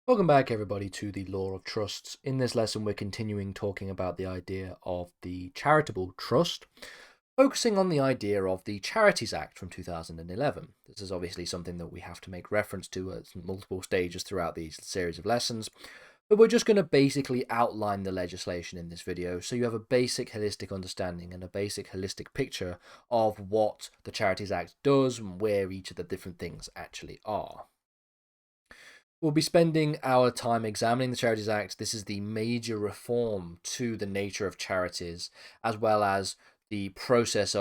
Welcome back, everybody, to the Law of Trusts. In this lesson, we're continuing talking about the idea of the charitable trust, focusing on the idea of the Charities Act from 2011. This is obviously something that we have to make reference to at multiple stages throughout these series of lessons, but we're just going to basically outline the legislation in this video so you have a basic holistic understanding and a basic holistic picture of what the Charities Act does and where each of the different things actually are. We'll be spending our time examining the Charities Act. This is the major reform to the nature of charities, as well as the process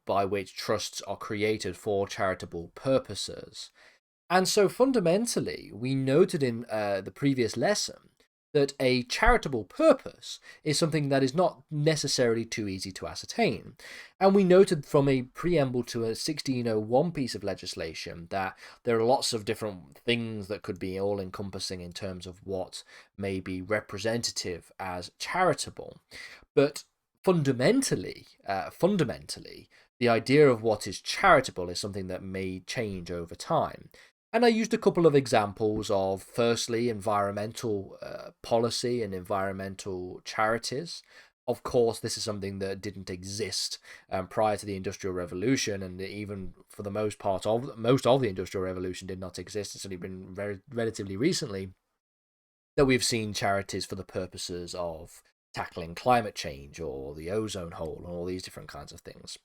by which trusts are created for charitable purposes. And so fundamentally, we noted in the previous lesson that a charitable purpose is something that is not necessarily too easy to ascertain. And we noted from a preamble to a 1601 piece of legislation that there are lots of different things that could be all-encompassing in terms of what may be representative as charitable. But fundamentally, the idea of what is charitable is something that may change over time. And I used a couple of examples of, firstly, environmental policy and environmental charities. Of course, this is something that didn't exist prior to the Industrial Revolution, and even for the most of the Industrial Revolution did not exist. It's only been relatively recently that we've seen charities for the purposes of tackling climate change or the ozone hole and all these different kinds of things.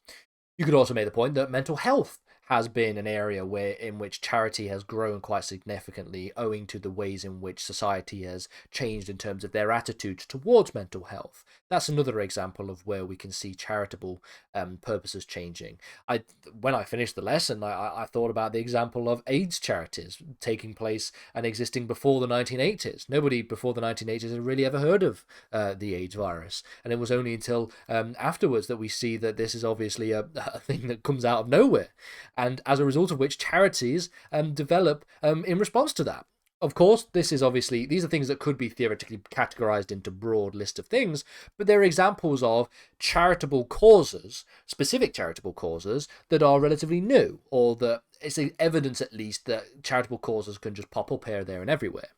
You could also make the point that mental health has been an area in which charity has grown quite significantly owing to the ways in which society has changed in terms of their attitudes towards mental health. That's another example of where we can see charitable purposes changing. When I finished the lesson, I thought about the example of AIDS charities taking place and existing before the 1980s. Nobody before the 1980s had really ever heard of the AIDS virus, and it was only until afterwards that we see that this is obviously a thing that comes out of nowhere, and as a result of which charities develop in response to that. Of course, these are things that could be theoretically categorized into broad list of things, but they're examples of charitable causes, specific charitable causes, that are relatively new, or that it's evidence at least that charitable causes can just pop up here, there, and everywhere.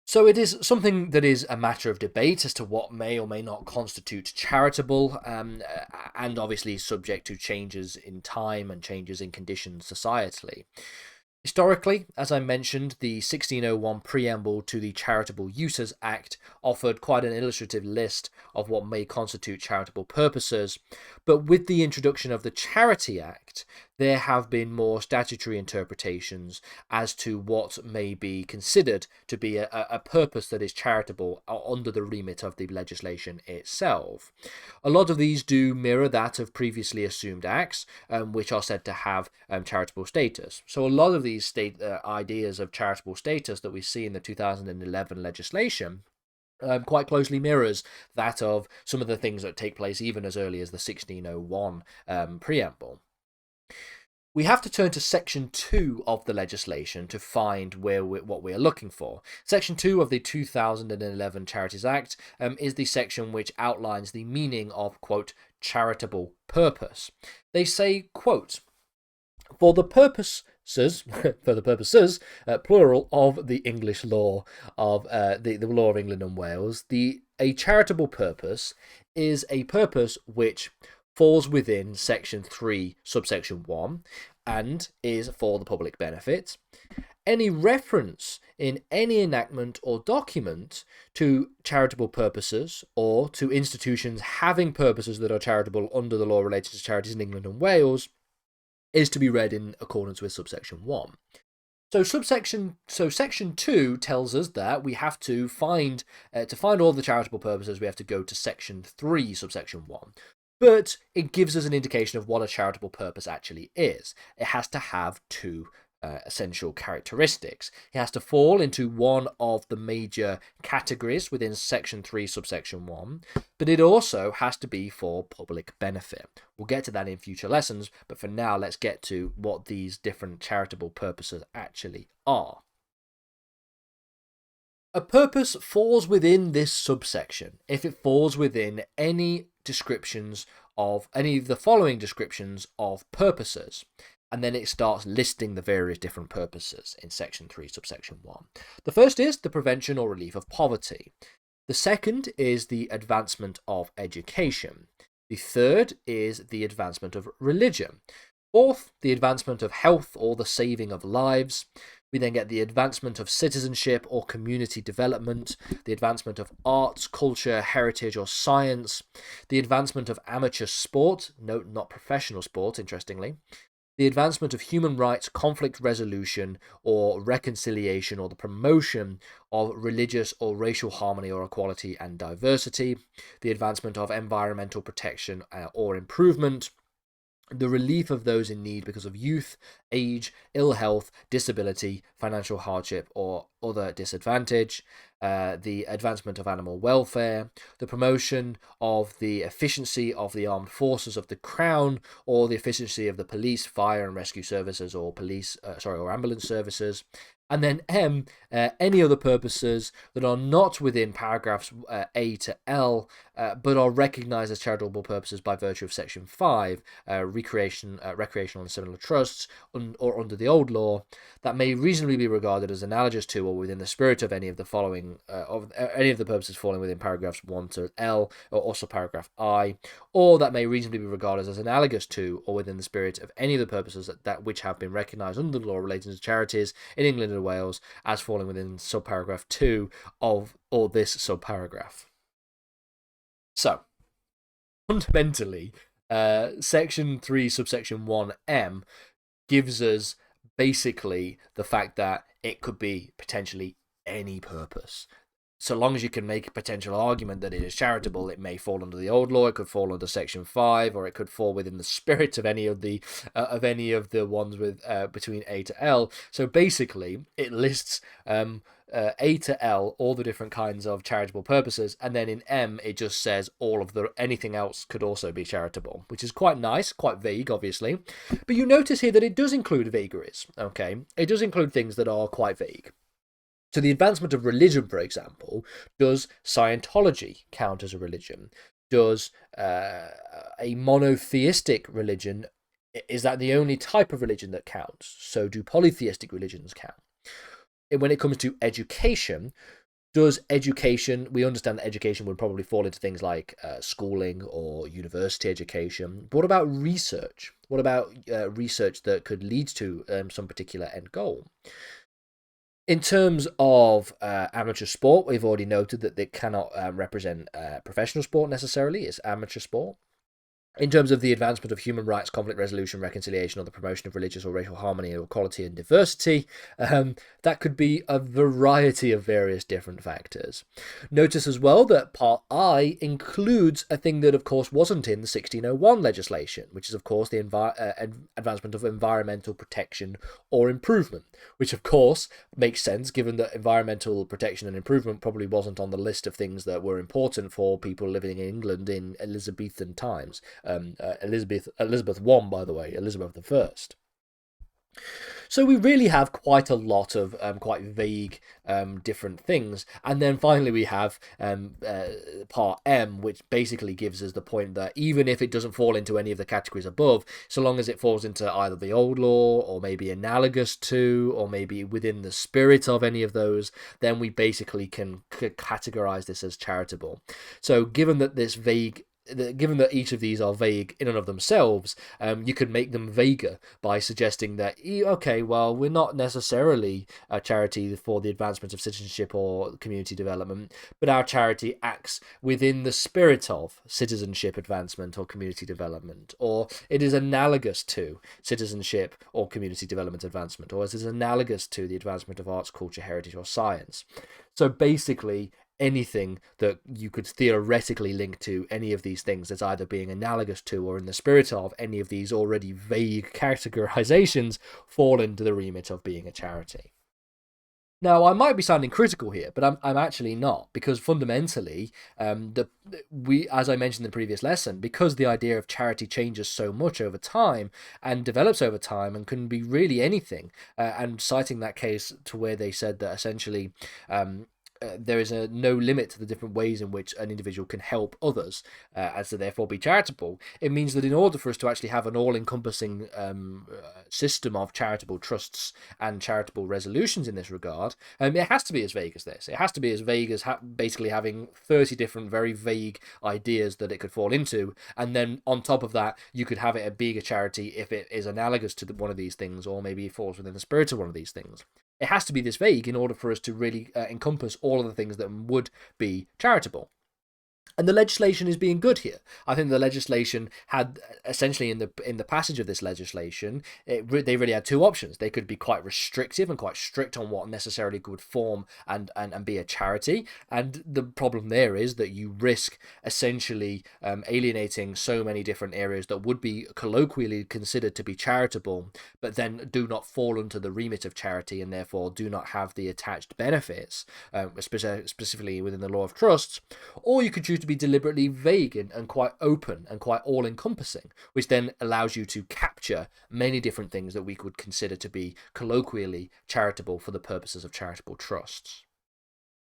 So it is something that is a matter of debate as to what may or may not constitute charitable, and obviously subject to changes in time and changes in conditions societally. Historically, as I mentioned, the 1601 preamble to the Charitable Uses Act offered quite an illustrative list of what may constitute charitable purposes, but with the introduction of the Charity Act, there have been more statutory interpretations as to what may be considered to be a purpose that is charitable under the remit of the legislation itself. A lot of these do mirror that of previously assumed acts, which are said to have charitable status. So a lot of these ideas of charitable status that we see in the 2011 legislation quite closely mirrors that of some of the things that take place even as early as the 1601 preamble. We have to turn to Section 2 of the legislation to find what we are looking for. Section 2 of the 2011 Charities Act is the section which outlines the meaning of, quote, charitable purpose. They say, quote, for the purposes, plural, of the English law of the law of England and Wales, a charitable purpose is a purpose which falls within Section 3, subsection 1, and is for the public benefit. Any reference in any enactment or document to charitable purposes or to institutions having purposes that are charitable under the law related to charities in England and Wales is to be read in accordance with subsection 1. So section 2 tells us that we have to find all the charitable purposes, we have to go to section 3, subsection 1. But it gives us an indication of what a charitable purpose actually is. It has to have two essential characteristics. It has to fall into one of the major categories within section 3, subsection 1, but it also has to be for public benefit. We'll get to that in future lessons, but for now, let's get to what these different charitable purposes actually are. A purpose falls within this subsection if it falls within any of the following descriptions of purposes. and then it starts listing the various different purposes in section 3, subsection 1. The first is the prevention or relief of poverty. The second is the advancement of education. The third is the advancement of religion. Fourth, the advancement of health or the saving of lives. We then get the advancement of citizenship or community development, the advancement of arts, culture, heritage, or science, the advancement of amateur sport, note not professional sport, interestingly, the advancement of human rights, conflict resolution, or reconciliation, or the promotion of religious or racial harmony or equality and diversity, the advancement of environmental protection or improvement, the relief of those in need because of youth, age, ill health, disability, financial hardship, or other disadvantage, the advancement of animal welfare, the promotion of the efficiency of the armed forces of the Crown, or the efficiency of the police, fire and rescue services, or or ambulance services. And then M, any other purposes that are not within paragraphs A to L, but are recognised as charitable purposes by virtue of Section 5, recreational and similar trusts, or under the old law, that may reasonably be regarded as analogous to or within the spirit of any of the following, of any of the purposes falling within paragraphs 1 to L, or also paragraph I, or that may reasonably be regarded as analogous to or within the spirit of any of the purposes that which have been recognised under the law relating to charities in England and Wales as falling within subparagraph 2 of or this subparagraph. So, fundamentally, section 3 subsection 1M gives us basically the fact that it could be potentially any purpose. So long as you can make a potential argument that it is charitable, it may fall under the old law, it could fall under section 5, or it could fall within the spirit of any of the ones with between A to L. So basically, it lists A to L, all the different kinds of charitable purposes, and then in M it just says anything else could also be charitable, which is quite nice, quite vague, obviously. But you notice here that it does include vagaries, okay? It does include things that are quite vague. So the advancement of religion, for example, does Scientology count as a religion? Does a monotheistic religion, is that the only type of religion that counts? So do polytheistic religions count? When it comes to education, we understand that education would probably fall into things like schooling or university education. But what about research? What about research that could lead to some particular end goal? In terms of amateur sport, we've already noted that they cannot represent professional sport necessarily. It's amateur sport. In terms of the advancement of human rights, conflict resolution, reconciliation, or the promotion of religious or racial harmony, equality, and diversity, that could be a variety of various different factors. Notice as well that Part I includes a thing that, of course, wasn't in the 1601 legislation, which is, of course, the advancement of environmental protection or improvement, which, of course, makes sense given that environmental protection and improvement probably wasn't on the list of things that were important for people living in England in Elizabethan times. Elizabeth I, by the way, Elizabeth I. So we really have quite a lot of quite vague different things. And then finally we have Part M, which basically gives us the point that even if it doesn't fall into any of the categories above, so long as it falls into either the old law or maybe analogous to or maybe within the spirit of any of those, then we basically can categorize this as charitable. So given that each of these are vague in and of themselves, you could make them vaguer by suggesting that, okay, well, we're not necessarily a charity for the advancement of citizenship or community development, but our charity acts within the spirit of citizenship advancement or community development, or it is analogous to citizenship or community development advancement, or it is analogous to the advancement of arts, culture, heritage, or science. So basically, anything that you could theoretically link to any of these things as either being analogous to or in the spirit of any of these already vague categorizations fall into the remit of being a charity. Now, I might be sounding critical here, but I'm actually not, because fundamentally, as I mentioned in the previous lesson, because the idea of charity changes so much over time and develops over time and can be really anything, and citing that case to where they said that essentially there is no limit to the different ways in which an individual can help others, as to therefore be charitable. It means that in order for us to actually have an all-encompassing system of charitable trusts and charitable resolutions in this regard, it has to be as vague as this. It has to be as vague as basically having 30 different very vague ideas that it could fall into, and then on top of that, you could have it being a charity if it is analogous to one of these things, or maybe it falls within the spirit of one of these things. It has to be this vague in order for us to really encompass all of the things that would be charitable. And the legislation is being good here. I think the legislation had essentially in the passage of this legislation, they really had two options. They could be quite restrictive and quite strict on what necessarily could form and be a charity. And the problem there is that you risk essentially alienating so many different areas that would be colloquially considered to be charitable, but then do not fall under the remit of charity and therefore do not have the attached benefits, specifically within the law of trusts. Or you could choose to be deliberately vague and quite open and quite all-encompassing, which then allows you to capture many different things that we could consider to be colloquially charitable for the purposes of charitable trusts.